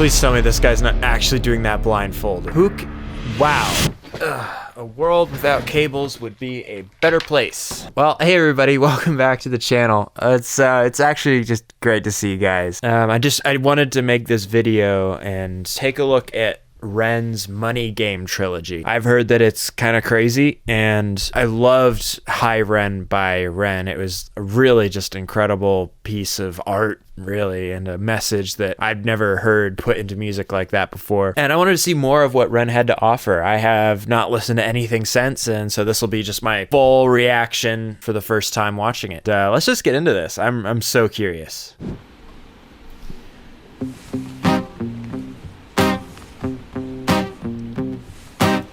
Please tell me this guy's not actually doing that blindfolded. Wow. Ugh. A world without cables would be a better place. Well, hey everybody, welcome back to the channel. It's actually just great to see you guys. I wanted to make this video and take a look at Ren's Money Game Trilogy. I've heard that it's kind of crazy, and I loved High Ren by Ren. It was a really just incredible piece of art, really, and a message that I'd never heard put into music like that before. And I wanted to see more of what Ren had to offer. I have not listened to anything since, and so this will be just my full reaction for the first time watching it. Let's just get into this. I'm so curious.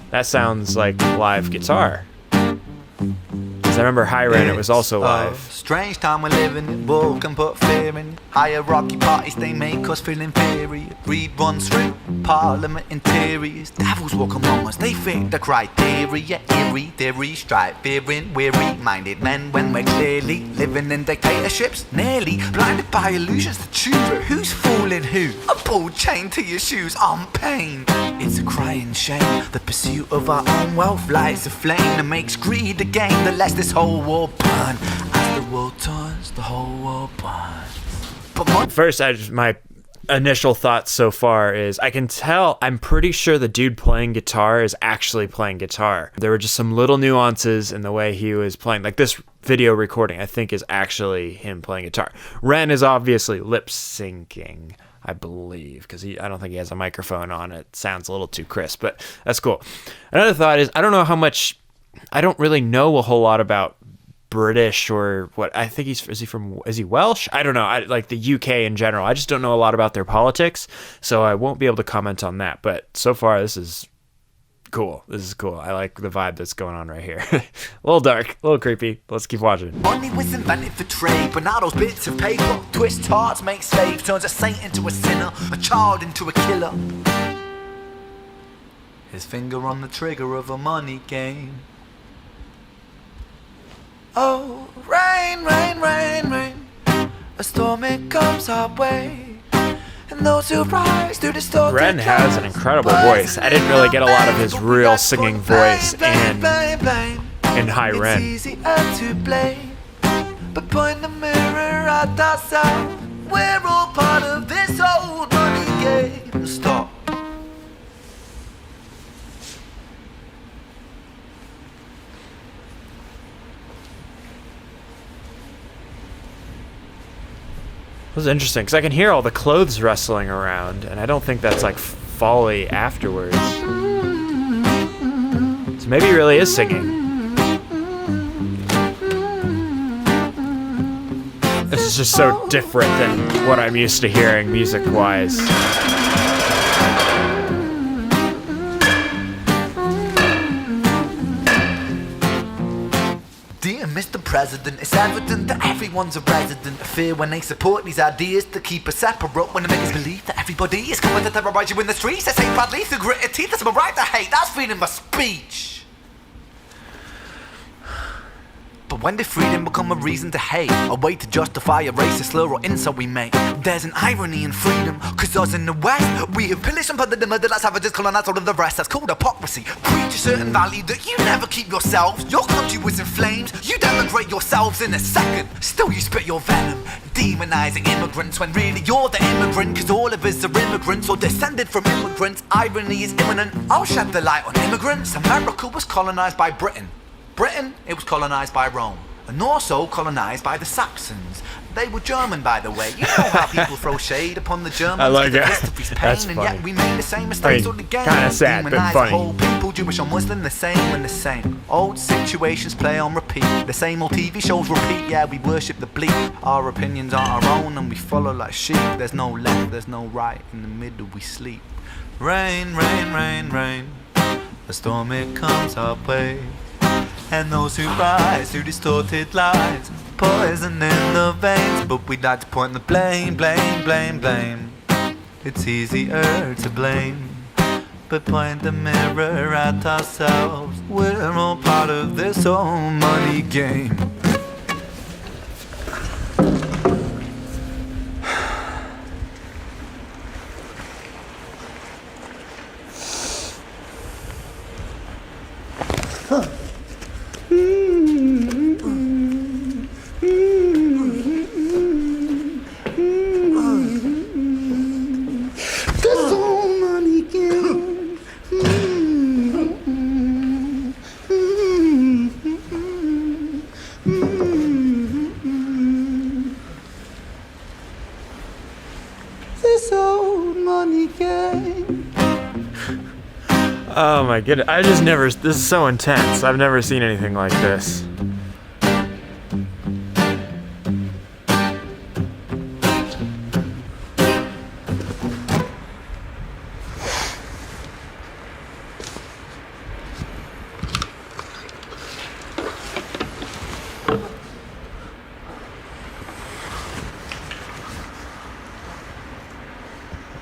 That sounds like live guitar. Because I remember High Ren, it was also live. Strange time we're living in, war can put fear in. Hierarchy parties, they make us feel inferior. Greed runs through parliament interiors. Devils walk among us, they fit the criteria. Eerie theory, strife, fearing, weary-minded men when we're clearly living in dictatorships. Nearly blinded by illusions to choose who's fooling who. A ball chained to your shoes on pain. It's a crying shame. The pursuit of our own wealth lights a flame that makes greed a game that lets this whole war burn. As the world turns, the whole world burns. But first, my initial thoughts so far is I can tell, I'm pretty sure the dude playing guitar is actually playing guitar. There were just some little nuances in the way he was playing. Like this video recording, I think, is actually him playing guitar. Ren is obviously lip syncing, I believe, because I don't think he has a microphone on. It sounds a little too crisp, but that's cool. Another thought is, I don't know how much, I don't really know a whole lot about British or what. I think is he Welsh? I don't know. Like the UK in general. I just don't know a lot about their politics, so I won't be able to comment on that. But so far, this is cool. This is cool. I like the vibe that's going on right here. A little dark, a little creepy. Let's keep watching. Money was invented for trade, but now those bits of paper twist hearts, make slaves, turns a saint into a sinner, a child into a killer. His finger on the trigger of a money game. Oh, rain, rain, rain, rain. A storm it comes our way. And those who rise through the storm. Ren has an incredible voice. I didn't really get a lot of his real singing voice in High Ren. It's easy to blame, but point the mirror at ourselves. We're all part of this old money game. Stop. It was interesting because I can hear all the clothes rustling around, and I don't think that's like Foley afterwards. So maybe he really is singing. This is just so different than what I'm used to hearing music-wise. Dear Mr. President, it's evident that everyone's a resident of fear when they support these ideas to keep us separate, when they make us believe that everybody is coming to terrorize you in the streets. They say badly through gritted teeth, that's my right to hate, that's freedom of speech. But when did freedom become a reason to hate? A way to justify a racist slur or insult we make? There's an irony in freedom, cause us in the West, we have pillaged and plundered the murder like savages, colonized all of the rest. That's called hypocrisy. Preach a certain value that you never keep yourselves. Your country was in flames, you denigrate yourselves in a second. Still you spit your venom, demonizing immigrants when really you're the immigrant, cause all of us are immigrants or descended from immigrants. Irony is imminent. I'll shed the light on immigrants. America was colonized by Britain. Britain, it was colonized by Rome, and also colonized by the Saxons. They were German, by the way. You know how people throw shade upon the Germans. I like that. That's and funny. Yet we made the same mistakes all again. Kind of sad, but Demonize funny. The whole people, Jewish or Muslim, the same and the same. Old situations play on repeat. The same old TV shows repeat. Yeah, we worship the bleak. Our opinions aren't our own, and we follow like sheep. There's no left, there's no right. In the middle we sleep. Rain, rain, rain, rain. A storm it comes our way. And those who rise through distorted lies, poison in the veins. But we'd like to point the blame, blame, blame, blame. It's easier to blame, but point the mirror at ourselves. We're all part of this whole money game. This old money game. This old money game. Oh my goodness, I just never, this is so intense. I've never seen anything like this.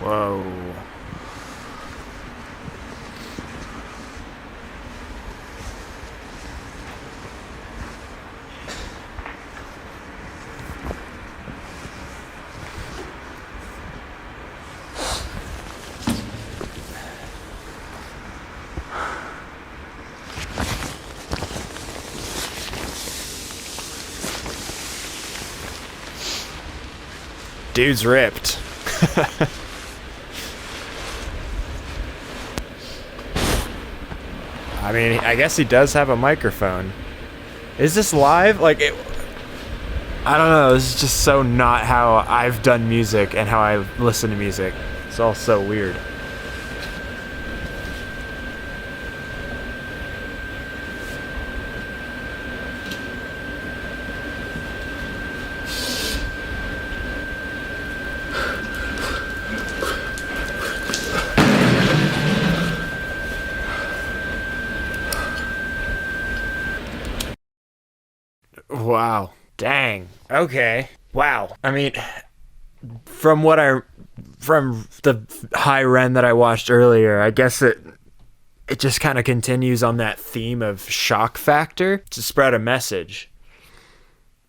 Whoa. Dude's ripped. I mean, I guess he does have a microphone. Is this live? Like, I don't know. This is just so not how I've done music and how I listen to music. It's all so weird. Wow. Dang. Okay. Wow. I mean, from the high rend that I watched earlier, I guess it just kind of continues on that theme of shock factor to spread a message.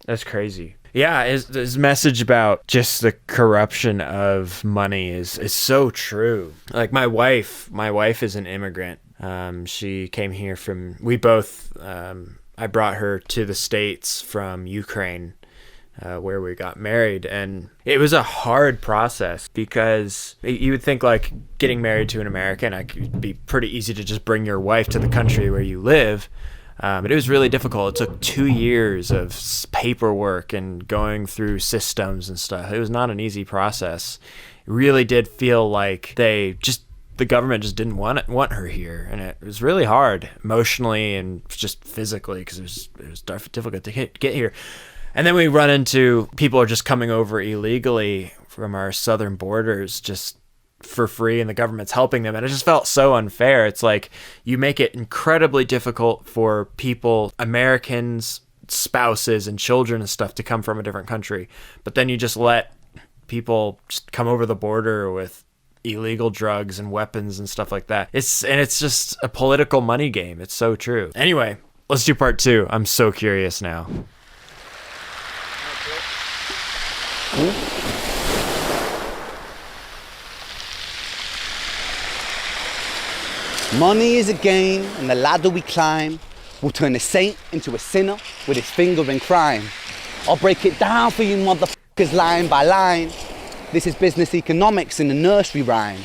That's crazy. Yeah, his message about just the corruption of money is so true. Like my wife is an immigrant. She came here from, I brought her to the States from Ukraine, where we got married, and it was a hard process because you would think like getting married to an American, it could be pretty easy to just bring your wife to the country where you live. But it was really difficult. It took 2 years of paperwork and going through systems and stuff. It was not an easy process. It really did feel like the government just didn't want her here, and it was really hard emotionally and just physically because it was difficult to get here. And then we run into people are just coming over illegally from our southern borders just for free, and the government's helping them, and it just felt so unfair. It's like you make it incredibly difficult for people, Americans, spouses and children and stuff, to come from a different country, but then you just let people just come over the border with illegal drugs and weapons and stuff like that. It's just a political money game. It's so true. Anyway, let's do part 2. I'm so curious now. Money is a game, and the ladder we climb will turn a saint into a sinner with his finger in crime. I'll break it down for you motherfuckers line by line. This is business economics in a nursery rhyme.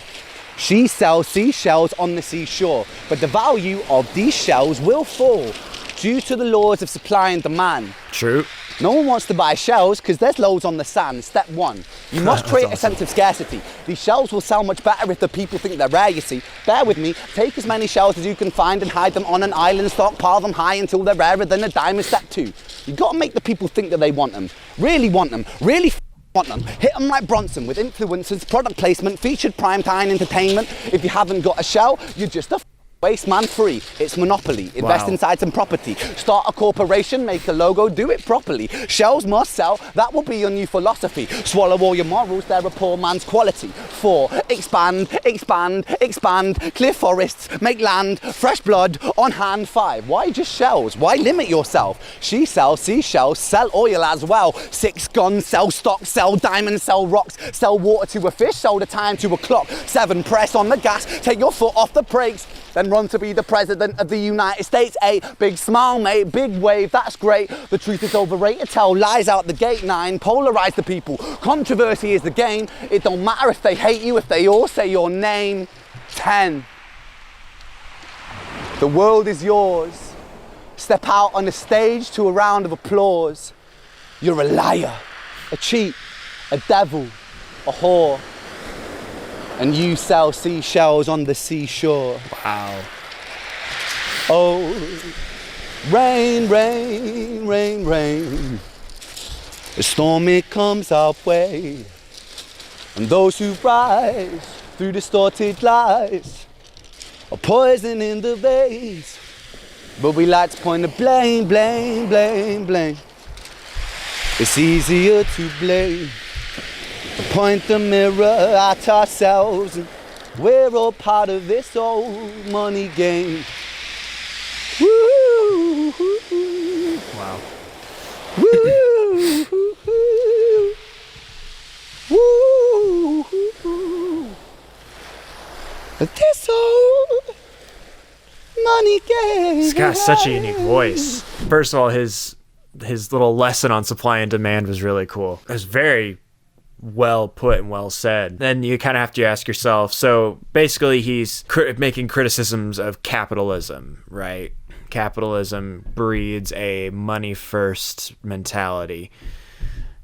She sells seashells on the seashore, but the value of these shells will fall due to the laws of supply and demand. True. No one wants to buy shells because there's loads on the sand. Step 1, you must create a sense of scarcity. These shells will sell much better if the people think they're rare, you see. Bear with me, take as many shells as you can find and hide them on an island, stockpile them high until they're rarer than a diamond. Step 2, you gotta make the people think that they want them. Really want them, really want them. Hit them like Bronson with influencers, product placement, featured primetime entertainment. If you haven't got a shell, you're just a waste man free. It's monopoly. Invest inside some property. Start a corporation, make a logo, do it properly. Shells must sell, that will be your new philosophy. Swallow all your morals, they're a poor man's quality. 4, expand, expand, expand. Clear forests, make land, fresh blood on hand. 5, why just shells? Why limit yourself? She sells seashells, sell oil as well. 6, guns, sell stock, sell diamonds, sell rocks, sell water to a fish, sell the time to a clock. 7, press on the gas, take your foot off the brakes. then run to be the president of the United States. A big smile, mate, big wave, that's great. The truth is overrated, tell lies out the gate. 9, polarize the people. Controversy is the game. It don't matter if they hate you, if they all say your name. 10. The world is yours. Step out on the stage to a round of applause. You're a liar, a cheat, a devil, a whore. And you sell seashells on the seashore. Wow. Oh, rain, rain, rain, rain. The storm, it comes our way. And those who rise through distorted lies are poison in the veins. But we like to point the blame, blame, blame, blame. It's easier to blame. Point the mirror at ourselves. We're all part of this old money game. Woo, Wow. woo, woo, this old money game. He's got such a unique voice. First of all, his little lesson on supply and demand was really cool. It was very well put and well said. Then you kind of have to ask yourself, so basically he's making criticisms of capitalism, right? Capitalism breeds a money first mentality.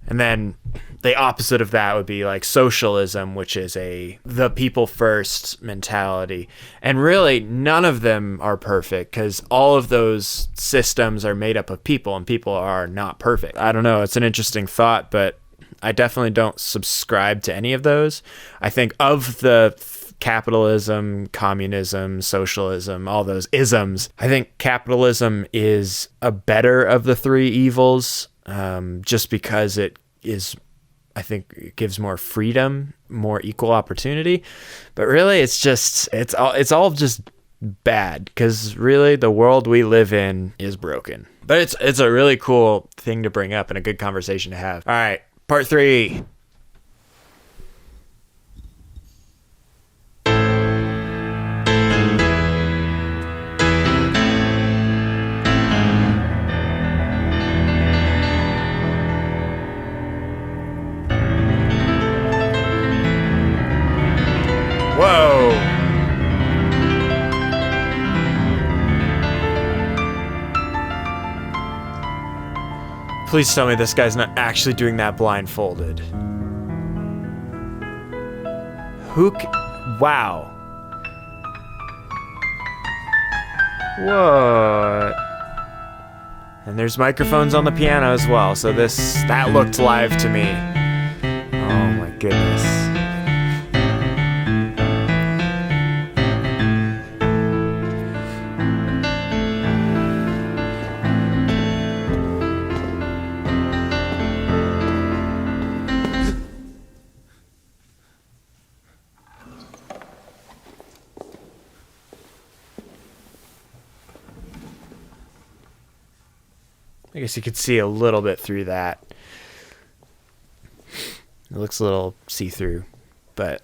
And then the opposite of that would be like socialism, which is the people first mentality. And really none of them are perfect because all of those systems are made up of people and people are not perfect. I don't know. It's an interesting thought, but I definitely don't subscribe to any of those. I think of the capitalism, communism, socialism, all those isms, I think capitalism is a better of the three evils, just because it gives more freedom, more equal opportunity. But really it's all just bad, because really the world we live in is broken. But it's a really cool thing to bring up and a good conversation to have. All right. Part 3. Whoa. Please tell me this guy's not actually doing that blindfolded. Wow. What? And there's microphones on the piano as well, so that looked live to me. Oh my goodness. I guess you could see a little bit through that. It looks a little see-through, but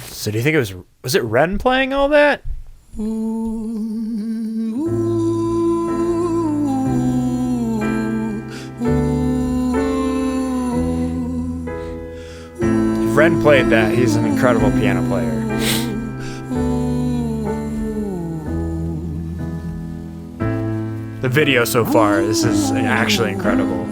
so do you think was it Ren playing all that? If Ren played that, he's an incredible piano player. The video so far, this is actually incredible.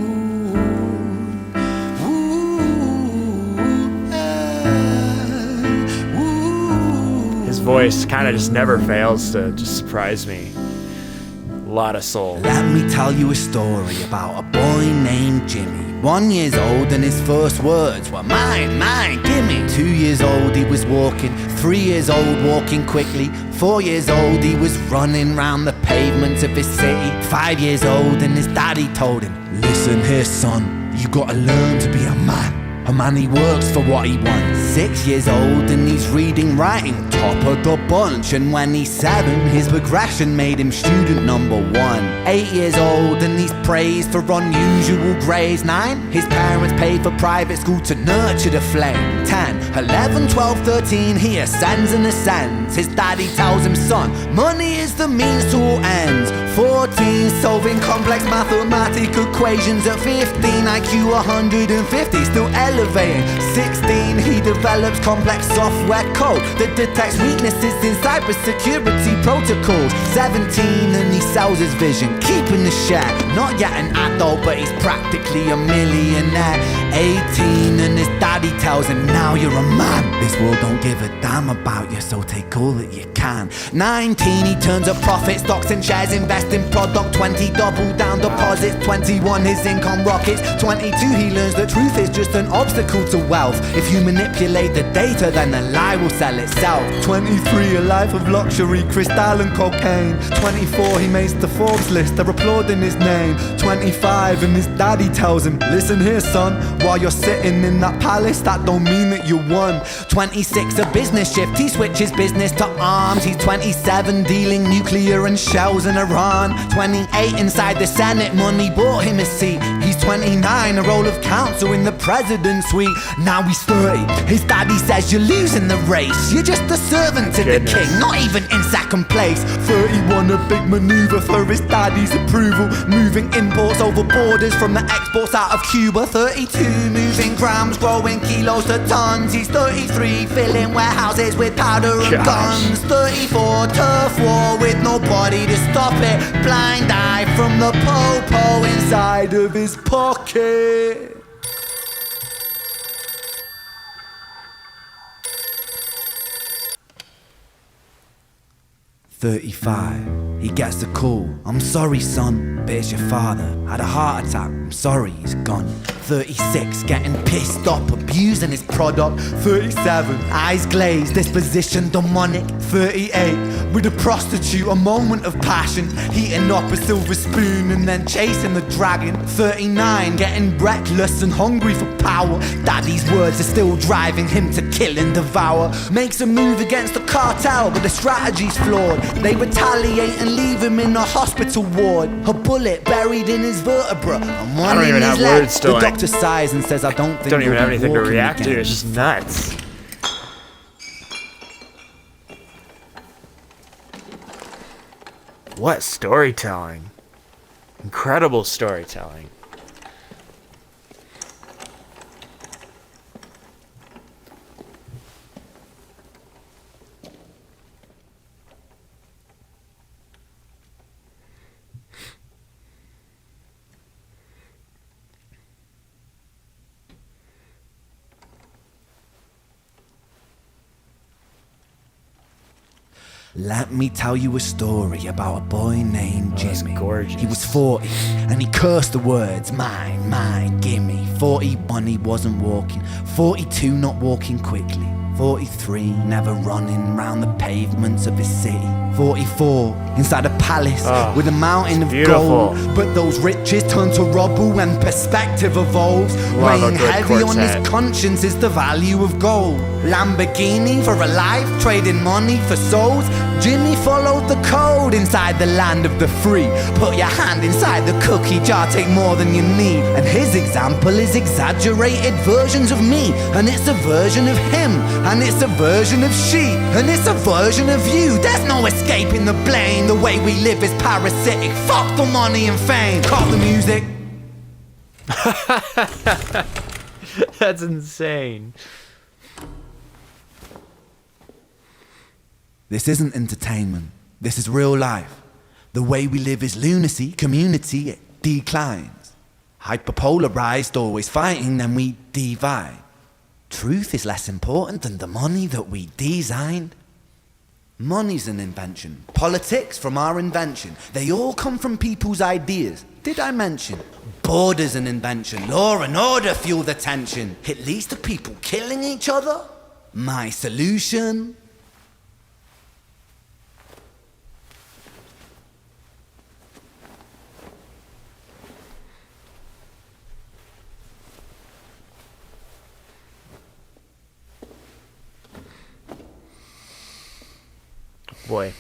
His voice kind of just never fails to just surprise me. A lot of soul. Let me tell you a story about a boy named Jimmy. 1 year old and his first words were mine, mine, gimme. 2 years old he was walking, 3 years old walking quickly. 4 years old he was running round the pavements of his city. 5 years old and his daddy told him, listen here son, you gotta learn to be a man. A man, he works for what he wants. 6 years old and he's reading, writing, top of the bunch. And when he's 7, his progression made him student number 1. 8 years old and he's praised for unusual grades. 9, his parents paid for private school to nurture the flame. 10, 11, 12, 13, he ascends and ascends. His daddy tells him, son, money is the means to all ends. 14, solving complex mathematical equations. At 15, IQ 150, still elevating. 16, he develops complex software code that detects weaknesses in cybersecurity protocols. 17, and he sells his vision, keeping the share. Not yet an adult, but he's practically a millionaire. 18, and his daddy tells him, now you're a man. This world don't give a damn about you, so take all that you can. 19, he turns a profit, stocks and shares, invest in product. 20, double down deposits. 21, his income rockets. 22, he learns that truth is just an obstacle to wealth. If you manipulate the data, then the lie will sell itself. 23, a life of luxury, crystal and cocaine. 24, he makes the Forbes list, they're applauding his name. 25, and his daddy tells him, listen here son, while you're sitting in that palace, that don't mean that you won. 26, a business shift, he switches business to arms. He's 27, dealing nuclear and shells in Iran. 28, inside the Senate, money bought him a seat. He's 29, a role of counsel in the president's suite. Now he's 30, his daddy says you're losing the race. You're just a servant to the king, not even in second place. 31, a big maneuver for his daddy's approval, moving imports over borders from the exports out of Cuba. 32, moving grams, growing kilos to tons. He's 33, filling warehouses with powder and guns. 34, turf war with nobody to stop it. Blind eye from the po-po inside of his pocket. "35, he gets a call. I'm sorry, son, but it's your father. Had a heart attack. I'm sorry, he's gone. 36, getting pissed off, abusing his product. 37, eyes glazed, disposition demonic. 38, with a prostitute, a moment of passion, heating up a silver spoon and then chasing the dragon. 39, getting reckless and hungry for power. Daddy's words are still driving him to kill and devour. Makes a move against the cartel, but the strategy's flawed. They retaliate and leave him in a hospital ward. A bullet buried in his vertebra and one in his leg. The doctor sighs and says, I don't think Don't even have you'll be anything to walking react again. to. It's just nuts. What storytelling. Incredible storytelling. Let me tell you a story about a boy named that's Jimmy. gorgeous. He was 40 and he cursed the words, mine, mine, gimme. 41, he wasn't walking. 42, not walking quickly. 43, never running round the pavements of his city. 44, inside a palace with a mountain of beautiful. gold. But those riches turn to rubble when perspective evolves. Love a Weighing good heavy on quartet. his conscience is the value of gold. Lamborghini for a life, trading money for souls. Jimmy followed the code inside the land of the free. Put your hand inside the cookie jar, take more than you need. And his example is exaggerated versions of me. And it's a version of him. And it's a version of she. And it's a version of you. There's no escaping the blame. The way we live is parasitic. Fuck the money and fame. Cut the music. That's insane. This isn't entertainment. This is real life. The way we live is lunacy. Community, it declines. Hyperpolarized, always fighting, then we divide. Truth is less important than the money that we designed. Money's an invention. Politics from our invention. They all come from people's ideas. Did I mention? Border's an invention. Law and order fuel the tension. It leads to people killing each other. My solution? boy.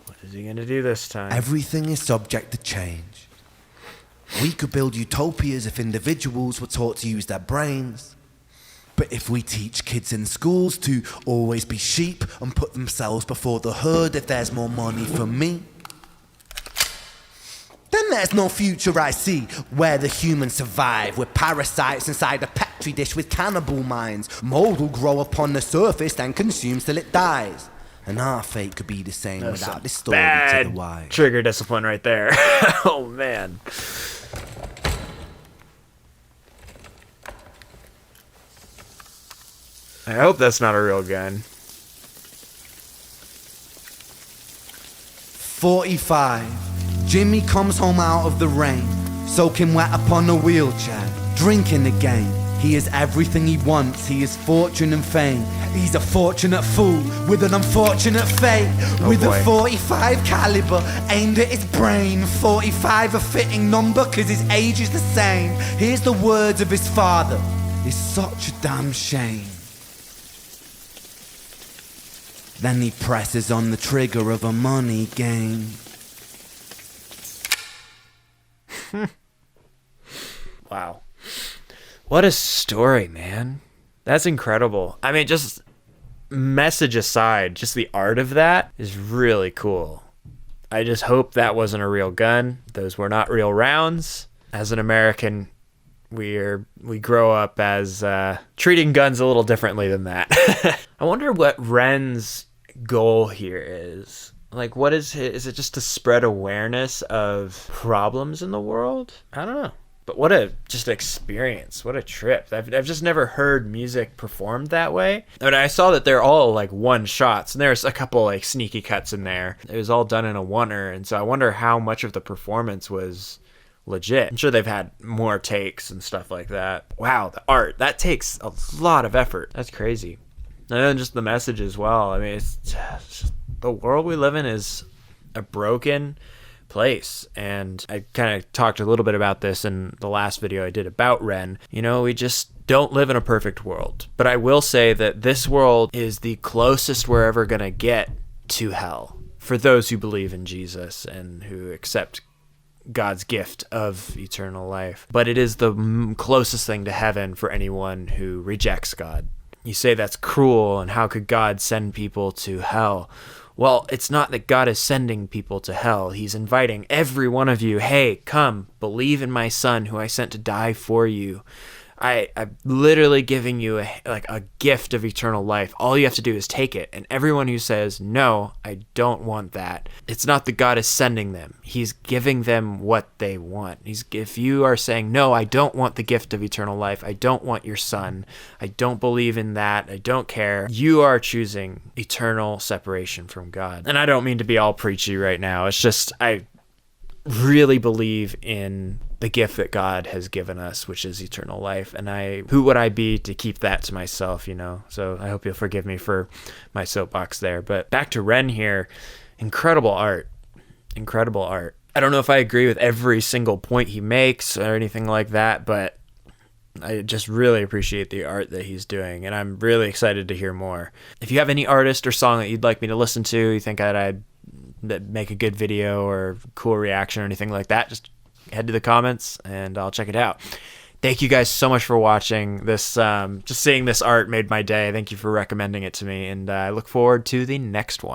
What is he gonna do this time? Everything is subject to change. We could build utopias if individuals were taught to use their brains. But if we teach kids in schools to always be sheep and put themselves before the herd if there's more money for me, then there's no future I see where the humans survive with parasites inside a petri dish with cannibal minds. Mold will grow upon the surface and consumes till it dies. And our fate could be the same That's without this some story to bad the wise. trigger discipline right there. Oh man. I hope that's not a real gun. 45. Jimmy comes home out of the rain, soaking wet upon a wheelchair, drinking again. He is everything he wants, he is fortune and fame. He's a fortunate fool with an unfortunate fate. With boy. a 45 caliber aimed at his brain. 45 a fitting number cause his age is the same. Here's the words of his father, it's such a damn shame. Then he presses on the trigger of a money game. Wow. What a story, man. That's incredible. I mean, just message aside, just the art of that is really cool. I just hope that wasn't a real gun. Those were not real rounds. As an American, we grow up as treating guns a little differently than that. I wonder what Ren's goal here is. Like, what is it just to spread awareness of problems in the world? I don't know. But what a just experience. What a trip. I've just never heard music performed that way. And I saw that they're all like one shots, and there's a couple like sneaky cuts in there. It was all done in a oneer, and so I wonder how much of the performance was legit. I'm sure they've had more takes and stuff like that. Wow, the art, that takes a lot of effort. That's crazy. And then just the message as well. I mean, it's just, the world we live in is a broken place, and I kind of talked a little bit about this in the last video I did about Ren. You know, we just don't live in a perfect world, but I will say that this world is the closest we're ever gonna get to hell for those who believe in Jesus and who accept God's gift of eternal life. But it is the closest thing to heaven for anyone who rejects God. You say that's cruel, and how could God send people to hell? Well, it's not that God is sending people to hell. He's inviting every one of you, hey, come, believe in my son who I sent to die for you. I'm literally giving you a gift of eternal life. All you have to do is take it. And everyone who says, no, I don't want that, it's not that God is sending them. He's giving them what they want. If you are saying, no, I don't want the gift of eternal life, I don't want your son, I don't believe in that, I don't care, you are choosing eternal separation from God. And I don't mean to be all preachy right now. It's just, I really believe in the gift that God has given us, which is eternal life. And who would I be to keep that to myself, you know? So I hope you'll forgive me for my soapbox there. But back to Ren here. Incredible art. Incredible art. I don't know if I agree with every single point he makes or anything like that, but I just really appreciate the art that he's doing, and I'm really excited to hear more. If you have any artist or song that you'd like me to listen to, you think I'd make a good video or cool reaction or anything like that, just head to the comments and I'll check it out. Thank you guys so much for watching this. Just seeing this art made my day. Thank you for recommending it to me, and I look forward to the next one.